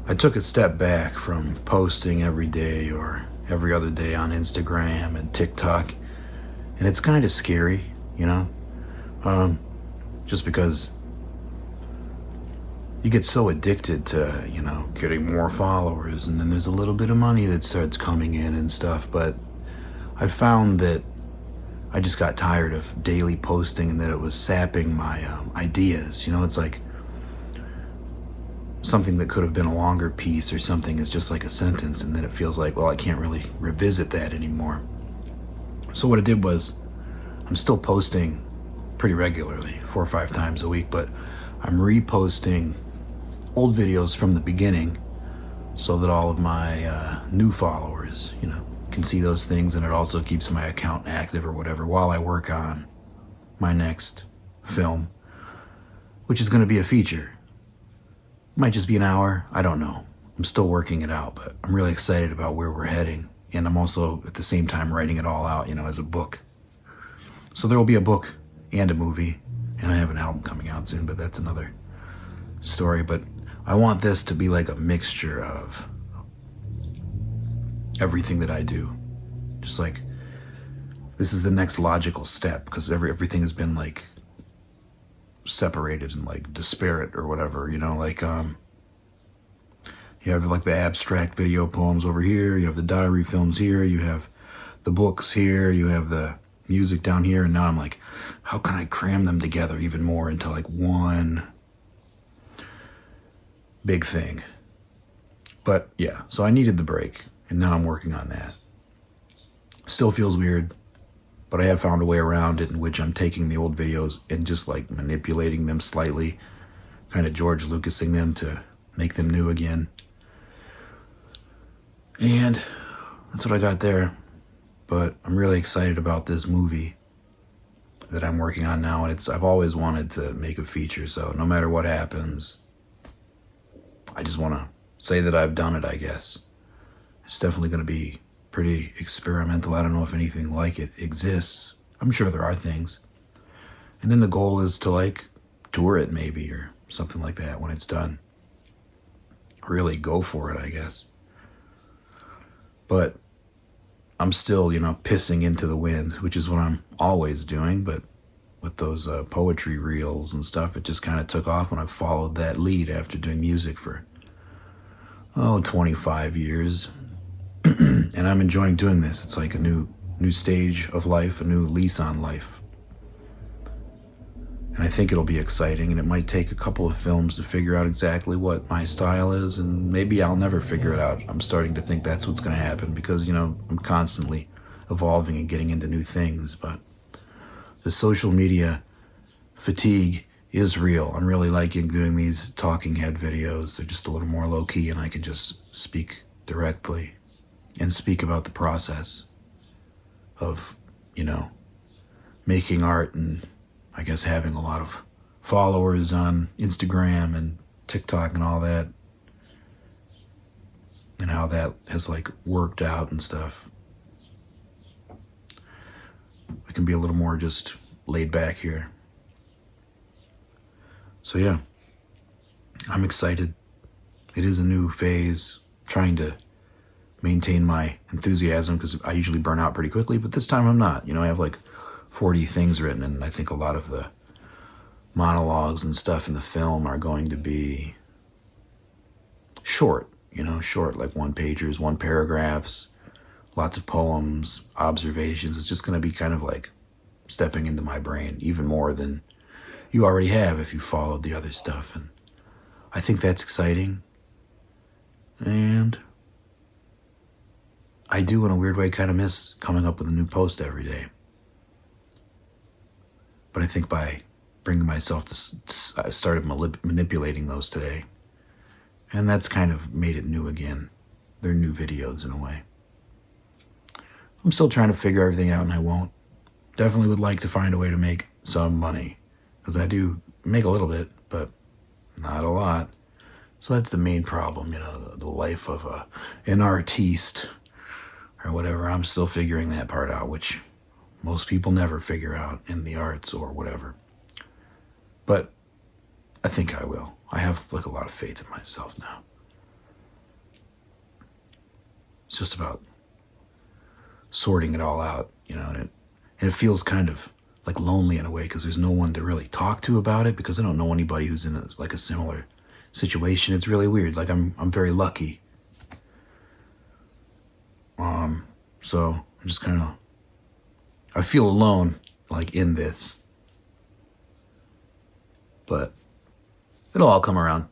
I took a step back from posting every day or every other day on Instagram and TikTok, and it's kind of scary, you know? Um, just because you get so addicted to, getting more followers, and then there's a little bit of money that starts coming in and stuff, but I found that I just got tired of daily posting and that it was sapping my ideas. It's like something that could have been a longer piece or something is just like a sentence, and then it feels like, well, I can't really revisit that anymore. So what I did was, I'm still posting pretty regularly, 4 or 5 times a week, but I'm reposting old videos from the beginning so that all of my new followers, can see those things, and it also keeps my account active or whatever while I work on my next film, which is going to be a feature. Might just be an hour, I don't know. I'm still working it out, but I'm really excited about where we're heading. And I'm also, at the same time, writing it all out, as a book. So there will be a book and a movie, and I have an album coming out soon, but that's another story. But I want this to be like a mixture of everything that I do. Just like, this is the next logical step, because everything has been like separated and like disparate or whatever, you have like the abstract video poems over here, you have the diary films here, you have the books here, you have the music down here, and now I'm like, how can I cram them together even more into like one big thing? But yeah, so I needed the break, and now I'm working on that. Still feels weird, but I have found a way around it in which I'm taking the old videos and just like manipulating them slightly, kind of George Lucasing them to make them new again. And that's what I got there. But I'm really excited about this movie that I'm working on now, and I've always wanted to make a feature, so no matter what happens, I just want to say that I've done it, I guess. It's definitely going to be pretty experimental. I don't know if anything like it exists. I'm sure there are things. And then the goal is to like tour it maybe or something like that when it's done. Really go for it, I guess. But I'm still, pissing into the wind, which is what I'm always doing. But with those poetry reels and stuff, it just kind of took off when I followed that lead after doing music for, 25 years. And I'm enjoying doing this. It's like a new stage of life, a new lease on life. And I think it'll be exciting, and it might take a couple of films to figure out exactly what my style is, and maybe I'll never figure it out. I'm starting to think that's what's going to happen because, I'm constantly evolving and getting into new things, but the social media fatigue is real. I'm really liking doing these talking head videos. They're just a little more low-key, and I can just speak directly and speak about the process of, making art and I guess having a lot of followers on Instagram and TikTok and all that, and how that has like worked out and stuff. We can be a little more just laid back here. So yeah, I'm excited. It is a new phase, trying to maintain my enthusiasm because I usually burn out pretty quickly, but this time I'm not. I have like 40 things written, and I think a lot of the monologues and stuff in the film are going to be short, short, like one pagers, one paragraphs, lots of poems, observations. It's just going to be kind of like stepping into my brain even more than you already have if you followed the other stuff. And I think that's exciting. And I do, in a weird way, kind of miss coming up with a new post every day. But I think by bringing myself I started manipulating those today. And that's kind of made it new again. They're new videos in a way. I'm still trying to figure everything out, and I won't. Definitely would like to find a way to make some money. Because I do make a little bit, but not a lot. So that's the main problem, the life of an artiste or whatever. I'm still figuring that part out, which most people never figure out in the arts or whatever. But I think I will. I have like a lot of faith in myself now. It's just about sorting it all out, and it feels kind of like lonely in a way because there's no one to really talk to about it because I don't know anybody who's in a similar situation. It's really weird. Like I'm very lucky. So I'm just kind of, I feel alone like in this, but it'll all come around.